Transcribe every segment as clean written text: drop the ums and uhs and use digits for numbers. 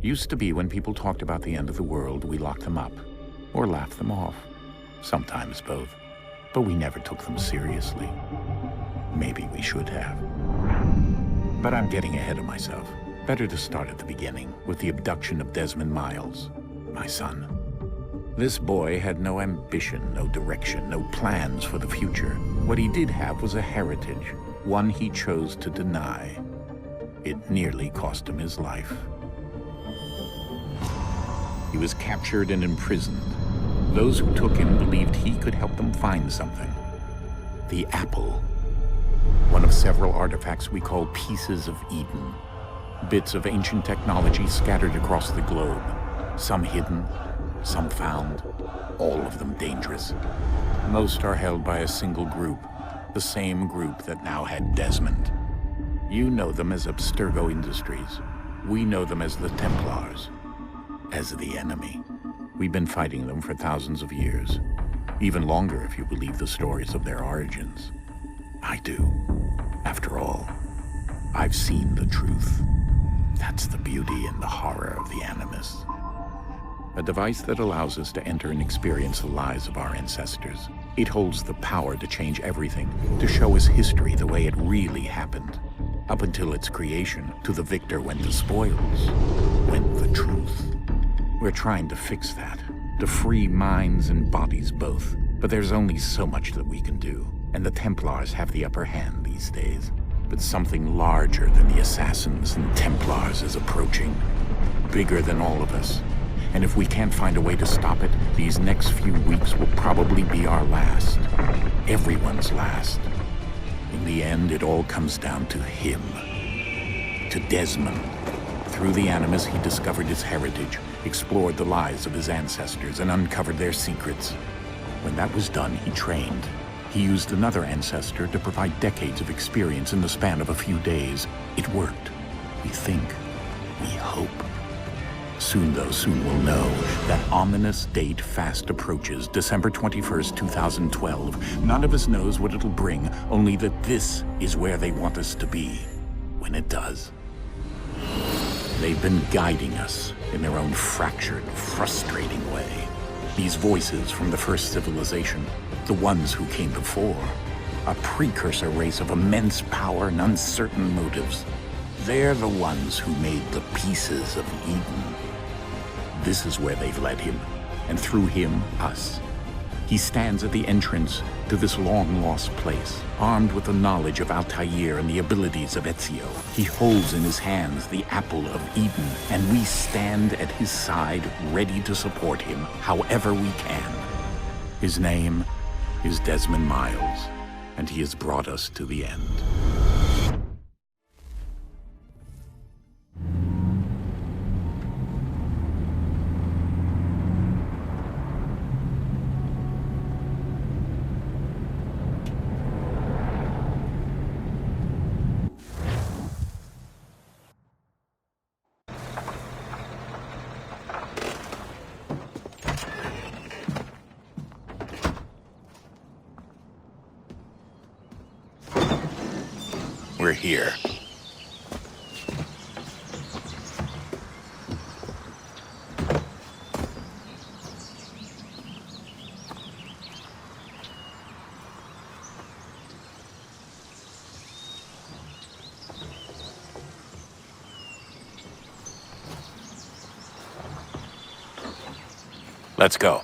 Used to be when people talked about the end of the world, we locked them up, or laughed them off. Sometimes both. But we never took them seriously. Maybe we should have. But I'm getting ahead of myself. Better to start at the beginning, with the abduction of Desmond Miles, my son. This boy had no ambition, no direction, no plans for the future. What he did have was a heritage, one he chose to deny. It nearly cost him his life. He was captured and imprisoned. Those who took him believed he could help them find something. The apple. One of several artifacts we call pieces of Eden. Bits of ancient technology scattered across the globe. Some hidden, some found, all of them dangerous. Most are held by a single group, the same group that now had Desmond. You know them as Abstergo Industries. We know them as the Templars, as the enemy. We've been fighting them for thousands of years, even longer if you believe the stories of their origins. I do. After all, I've seen the truth. That's the beauty and the horror of the Animus. A device that allows us to enter and experience the lives of our ancestors. It holds the power to change everything, to show us history the way it really happened. Up until its creation, to the victor went the spoils, went the truth. We're trying to fix that, to free minds and bodies both. But there's only so much that we can do, and the Templars have the upper hand these days. But something larger than the Assassins and Templars is approaching, bigger than all of us. And if we can't find a way to stop it, these next few weeks will probably be our last. Everyone's last. In the end, it all comes down to him. To Desmond. Through the Animus, he discovered his heritage, explored the lives of his ancestors, and uncovered their secrets. When that was done, he trained. He used another ancestor to provide decades of experience in the span of a few days. It worked. We think. We hope. Soon we'll know. That ominous date fast approaches, December 21st, 2012. None of us knows what it'll bring, only that this is where they want us to be, when it does. They've been guiding us in their own fractured, frustrating way. These voices from the first civilization, the ones who came before, a precursor race of immense power and uncertain motives. They're the ones who made the pieces of Eden. This is where they've led him, and through him, us. He stands at the entrance to this long-lost place, armed with the knowledge of Altair and the abilities of Ezio. He holds in his hands the apple of Eden, and we stand at his side, ready to support him however we can. His name is Desmond Miles, and he has brought us to the end. We're here. Let's go.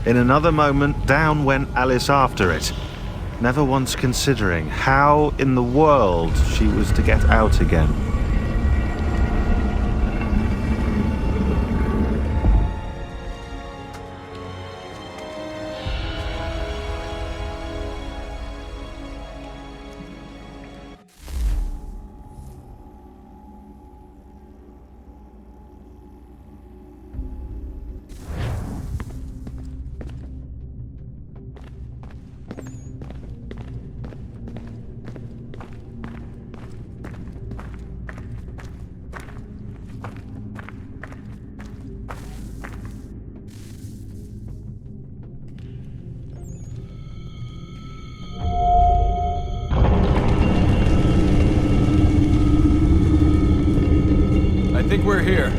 In another moment, down went Alice after it, never once considering how in the world she was to get out again. I think we're here.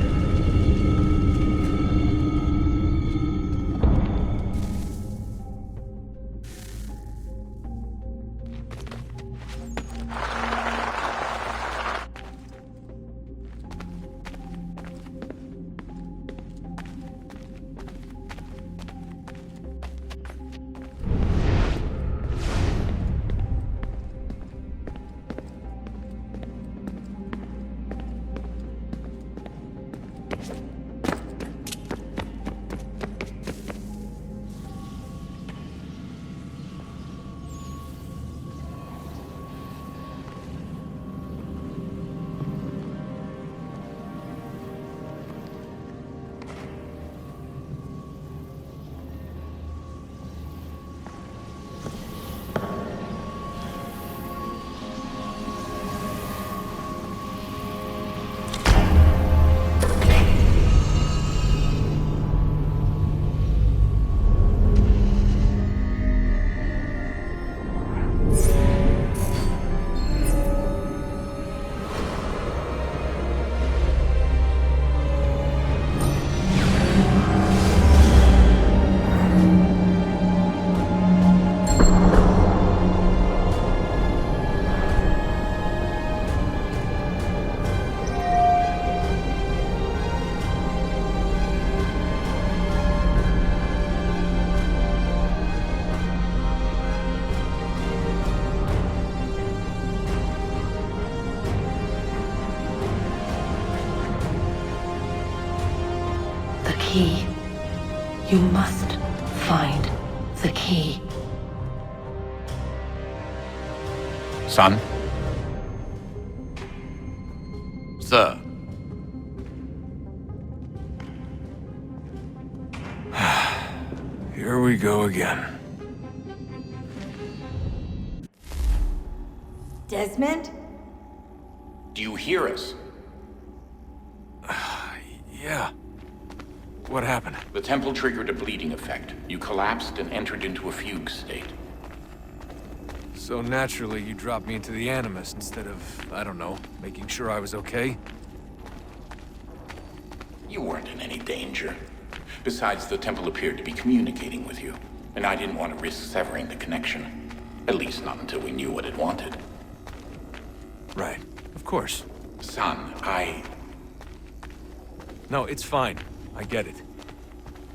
Key. You must find the key. Son? Sir. Here we go again. Desmond? Do you hear us? Yeah. What happened? The temple triggered a bleeding effect. You collapsed and entered into a fugue state. So naturally, you dropped me into the Animus instead of, I don't know, making sure I was okay? You weren't in any danger. Besides, the temple appeared to be communicating with you, and I didn't want to risk severing the connection. At least not until we knew what it wanted. Right. Of course. Son, No, it's fine. I get it.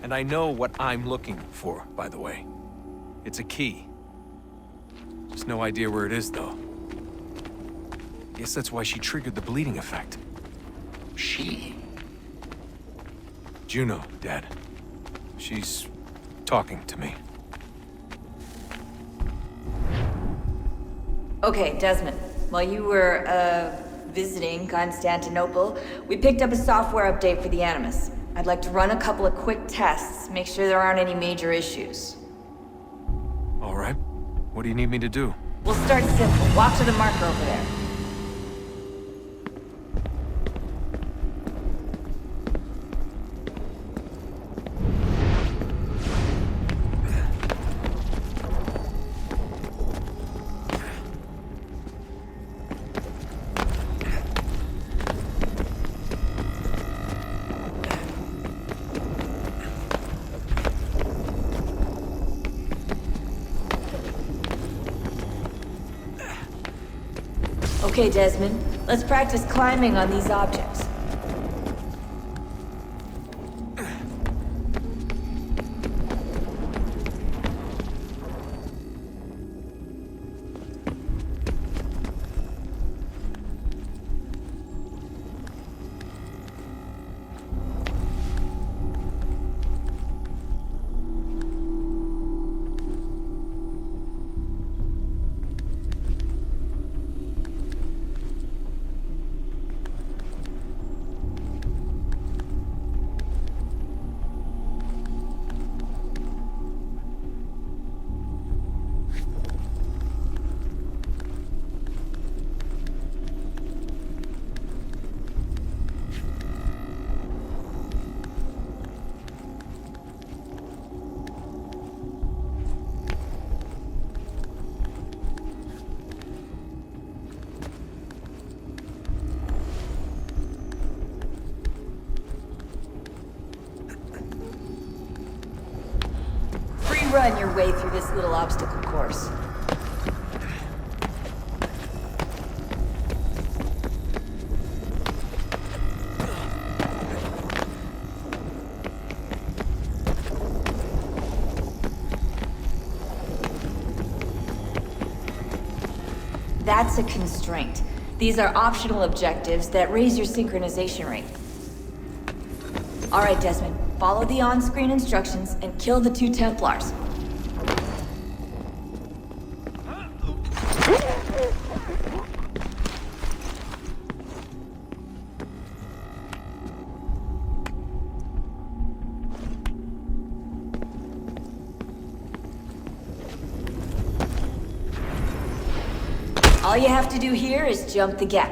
And I know what I'm looking for, by the way. It's a key. Just no idea where it is, though. Guess that's why she triggered the bleeding effect. She? Juno, Dad. She's talking to me. Okay, Desmond. While you were, visiting Constantinople, we picked up a software update for the Animus. I'd like to run a couple of quick tests, make sure there aren't any major issues. All right. What do you need me to do? We'll start simple. Walk to the marker over there. Okay, Desmond. Let's practice climbing on these objects. run your way through this little obstacle course. That's a constraint. These are optional objectives that raise your synchronization rate. Alright, Desmond. Follow the on-screen instructions and kill the 2 Templars. All you have to do here is jump the gap.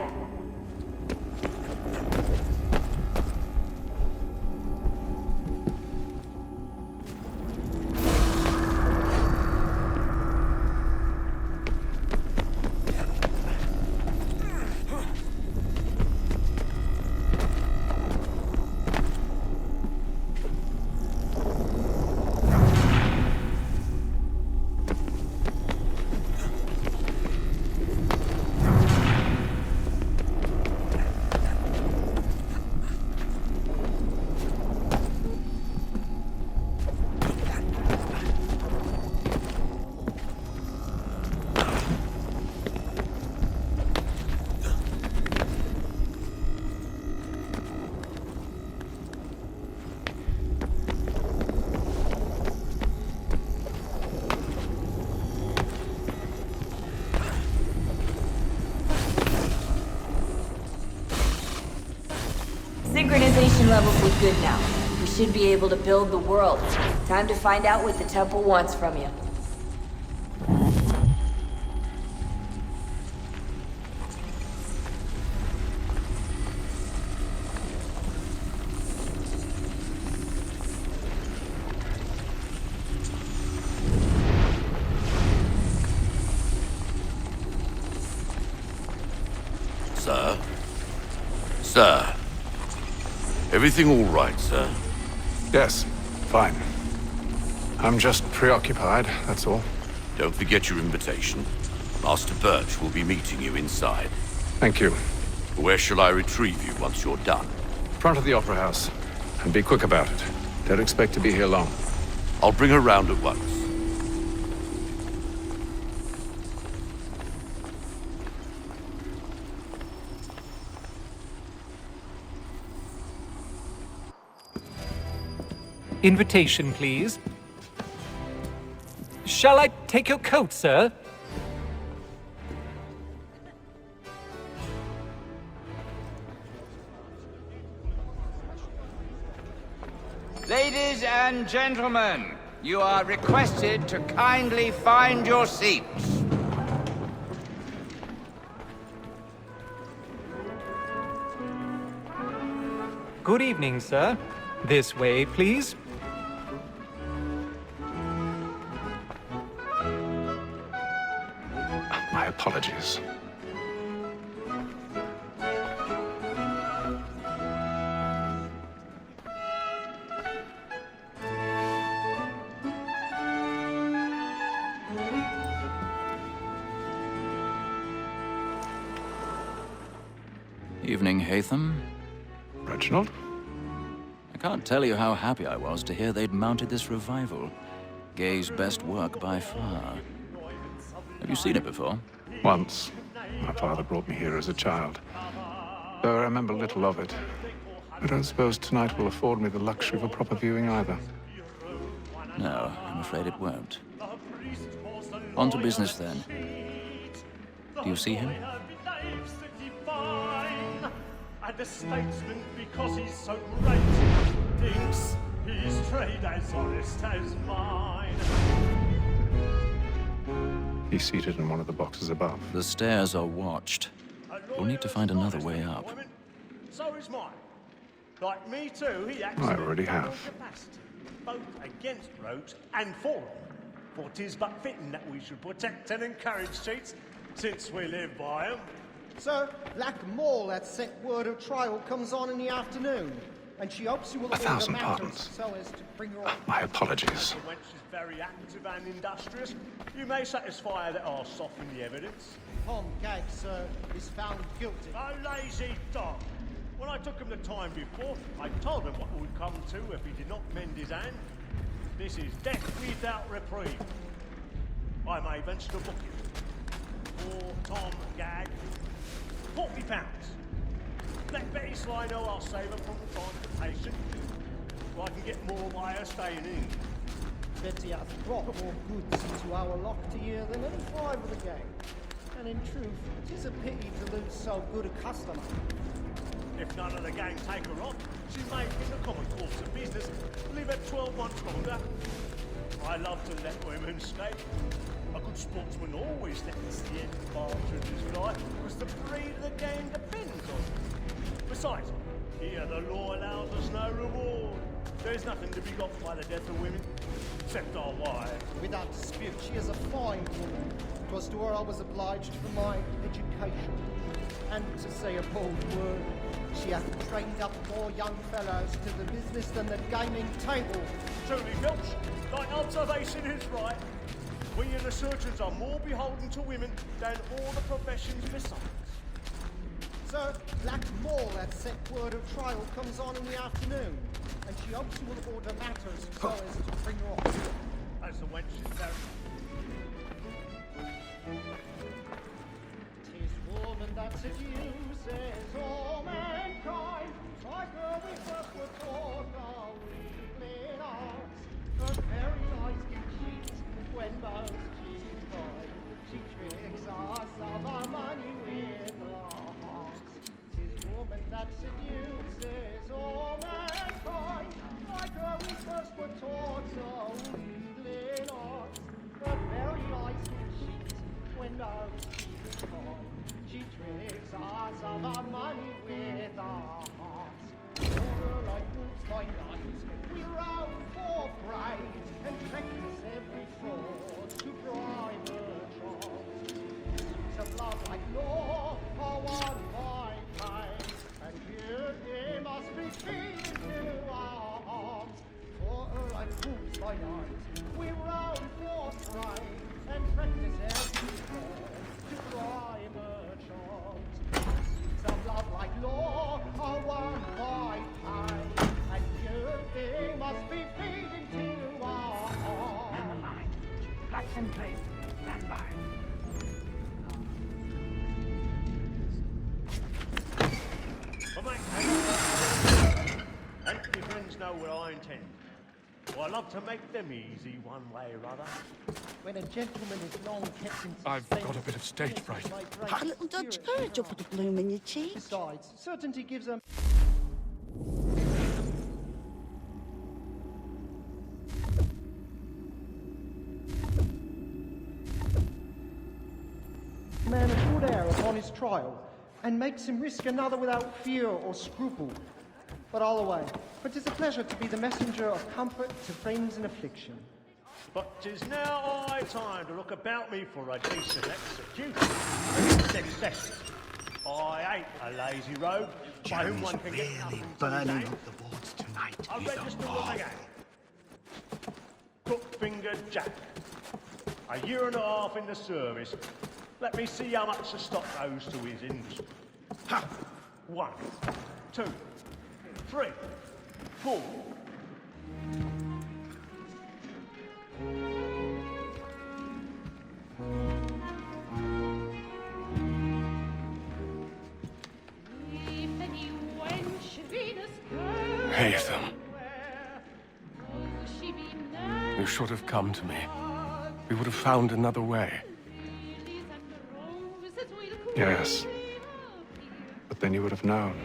Synchronization levels look good now. We should be able to build the world. Time to find out what the temple wants from you. Sir? Sir? Everything all right, sir? Yes, fine. I'm just preoccupied, that's all. Don't forget your invitation. Master Birch will be meeting you inside. Thank you. Where shall I retrieve you once you're done? Front of the Opera House. And be quick about it. Don't expect to be here long. I'll bring her round at once. Invitation, please. Shall I take your coat, sir? Ladies and gentlemen, you are requested to kindly find your seats. Good evening, sir. This way, please. My apologies. Evening, Hatham. Reginald? I can't tell you how happy I was to hear they'd mounted this revival. Gay's best work by far. Have you seen it before? Once. My father brought me here as a child. Though I remember little of it. I don't suppose tonight will afford me the luxury of a proper viewing either. No, I'm afraid it won't. On to business, then. Do you see him? And the statesman, because he's so great, thinks his trade as honest as mine. He's seated in one of the boxes above. The stairs are watched. We'll need to find another way up. So is mine. Like me too, he acts I already have. capacity, both against rogues and for them. For 'tis but fitting that we should protect and encourage cheats, since we live by 'em. Sir, like Maul, that set word of trial comes on in the afternoon. and she hopes you will 1,000 order pardons. matters so as to bring her on. My apologies. The wench is very active and industrious. You may satisfy her that I'll soften the evidence. Tom Gag, sir, is found guilty. A lazy dog. When I took him the time before, I told him what would come to if he did not mend his hand. This is death without reprieve. I may venture to book him. For Tom Gag, £40. Let Betty Sly know I'll save her from transportation, so I can get more by her staying in. Betty hath brought more goods into our locked year than any five of the gang. And in truth, it is a pity to lose so good a customer. If none of the gang take her on, she may, in the common course of business, live at 12 months longer. I love to let women skate. A good sportsman always lets the end partridges fly, because the breed of the game depends on it. Besides, here the law allows us no reward. There's nothing to be got by the death of women, except our wives. Without dispute, she is a fine woman. 'Twas to her I was obliged for my education. And to say a bold word, she hath trained up more young fellows to the business than the gaming table. Truly, Filch, thy observation is right. We and the surgeons are more beholden to women than all the professions besides. Sir, Black Mall at set word of trial comes on in the afternoon, and she hopes you will order matters so as to bring her off. As the wench is very... 'Tis woman that seduces all mankind, like her we first were taught our weakling arts. Her very eyes can cheat when most cheat find. She tricks us of our money with her hearts. 'Tis woman that seduces all mankind, like her we first were taught our weakling arts. Her very eyes can cheat when most cheat find. She tricks us of our money with our hearts. Order like wolves by night, we roam for prey, and practice every fraud to bribe her trust. Suits of love like law are won by pain, and here they must be feeding to our hearts. For her like wolves by night, we roam for prey, and practice every fraud to bribe her trust. Suits of love like law are won by pain, and here they must be feeding to our hearts. Never mind. Flats in place. Stand by. And your friends know what I intend. Well, I love to make them easy one way or other. When a gentleman is long kept in I've suspense, got a bit of stage fright. Got a little Dutch courage up at the bloom in your cheek. Besides, certainty gives them. Man a good air upon his trial, and makes him risk another without fear or scruple. But all away, for 'tis a pleasure to be the messenger of comfort to friends in affliction. But 'tis now high time to look about me for a decent execution. Success. I ain't a lazy rogue by whom one can get nothing to burning his up the wards tonight. I register with the gang. Crook-fingered Jack. A year and a half in the service. Let me see how much the stock goes to his industry. Ha! 1, 2, 3, 4. Haytham. You should have come to me. We would have found another way. Yes. But then you would have known.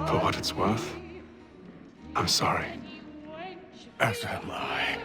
For what it's worth, I'm sorry. As am I.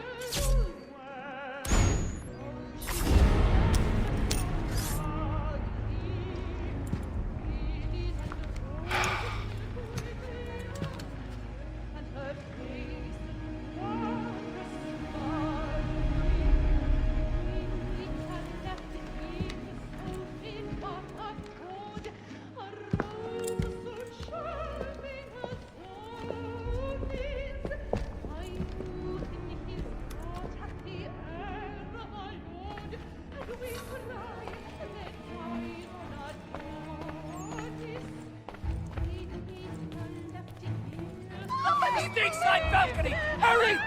lakeside balcony! Hurry!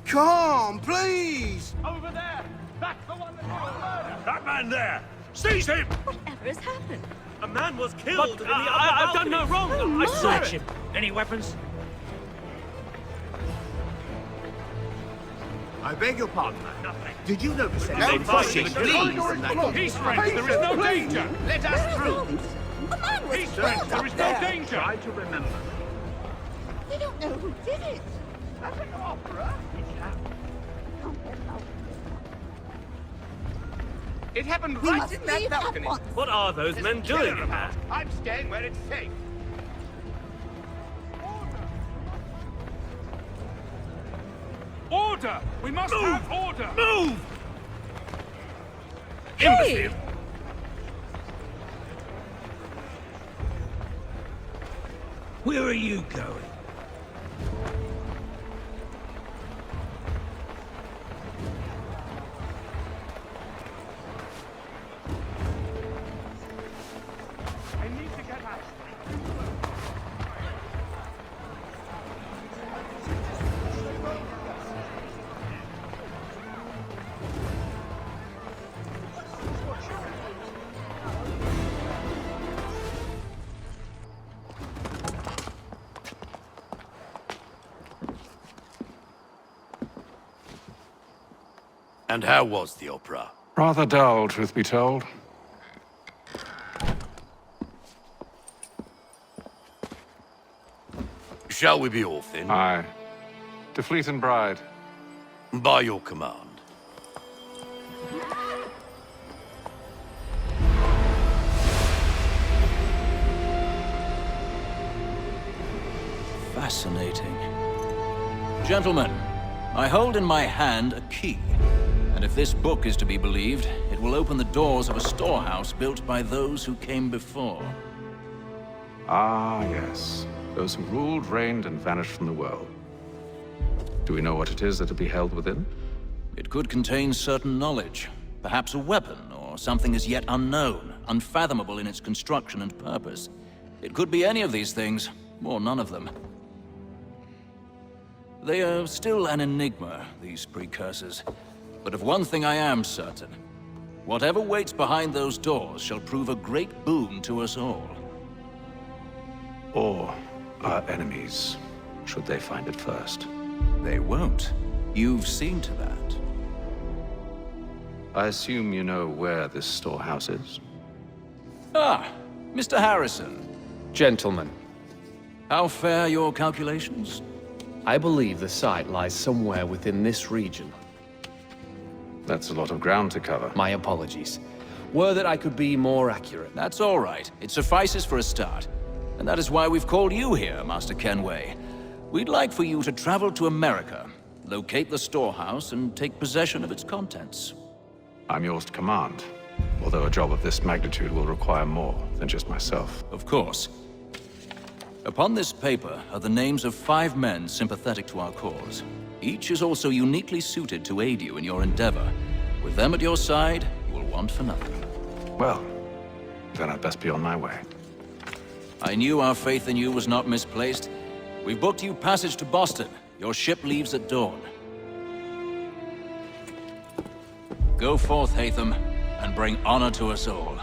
Come, please! Over there! That's the one that did the murder! That man there! Seize him! Whatever has happened? A man was killed in the other I've done balcony. no wrong. Oh, I my. swear Search it. him! Any weapons? I beg your pardon, man. Nothing. Did you notice No anything fussing, funny? please. Peace, friends, there is no danger. Let us through. The man was Peace, killed friends, there up is no there. danger. Try to remember. They don't know who did it. That's an opera. It happened We right must in that leave at balcony. once. What are those There's men a killer doing in about. there? I'm staying where it's safe. Order! We must have order! Move! Hey! Imbecile! Where are you going? I need to get out. And how was the opera? Rather dull, truth be told. Shall we be off then? Aye. To Fleet and Bride. By your command. Fascinating. Gentlemen, I hold in my hand a key. And if this book is to be believed, it will open the doors of a storehouse built by those who came before. Ah, yes. Those who ruled, reigned, and vanished from the world. Do we know what it is that will be held within? It could contain certain knowledge. Perhaps a weapon, or something as yet unknown, unfathomable in its construction and purpose. It could be any of these things, or none of them. They are still an enigma, these precursors. But of one thing I am certain. Whatever waits behind those doors shall prove a great boon to us all. Or our enemies, should they find it first. They won't. You've seen to that. I assume you know where this storehouse is? Ah, Mr. Harrison. Gentlemen, How fare your calculations? I believe the site lies somewhere within this region. That's a lot of ground to cover. My apologies. Were that I could be more accurate. That's all right. It suffices for a start. And that is why we've called you here, Master Kenway. We'd like for you to travel to America, locate the storehouse, and take possession of its contents. I'm yours to command, although a job of this magnitude will require more than just myself. Of course. Upon this paper are the names of 5 men sympathetic to our cause. Each is also uniquely suited to aid you in your endeavor. With them at your side, you will want for nothing. Well, then I'd best be on my way. I knew our faith in you was not misplaced. We've booked you passage to Boston. Your ship leaves at dawn. Go forth, Hatham, and bring honor to us all.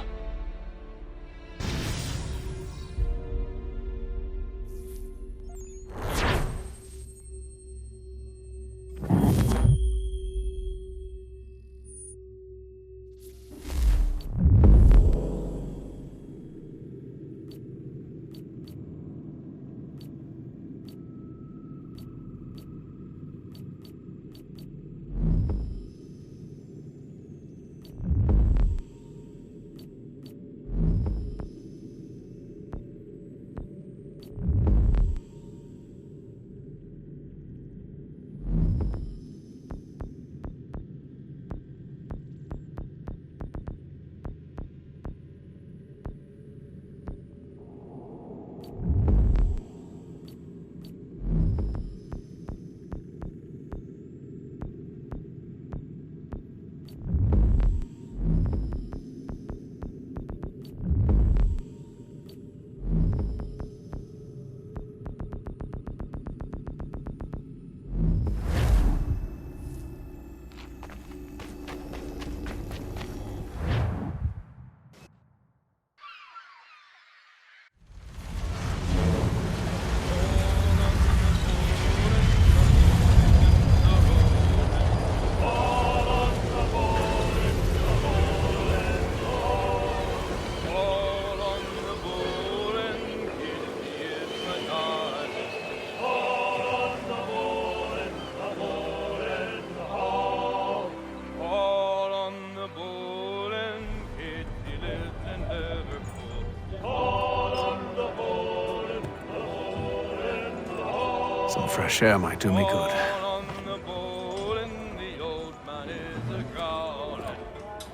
Some fresh air might do me good.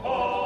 Oh!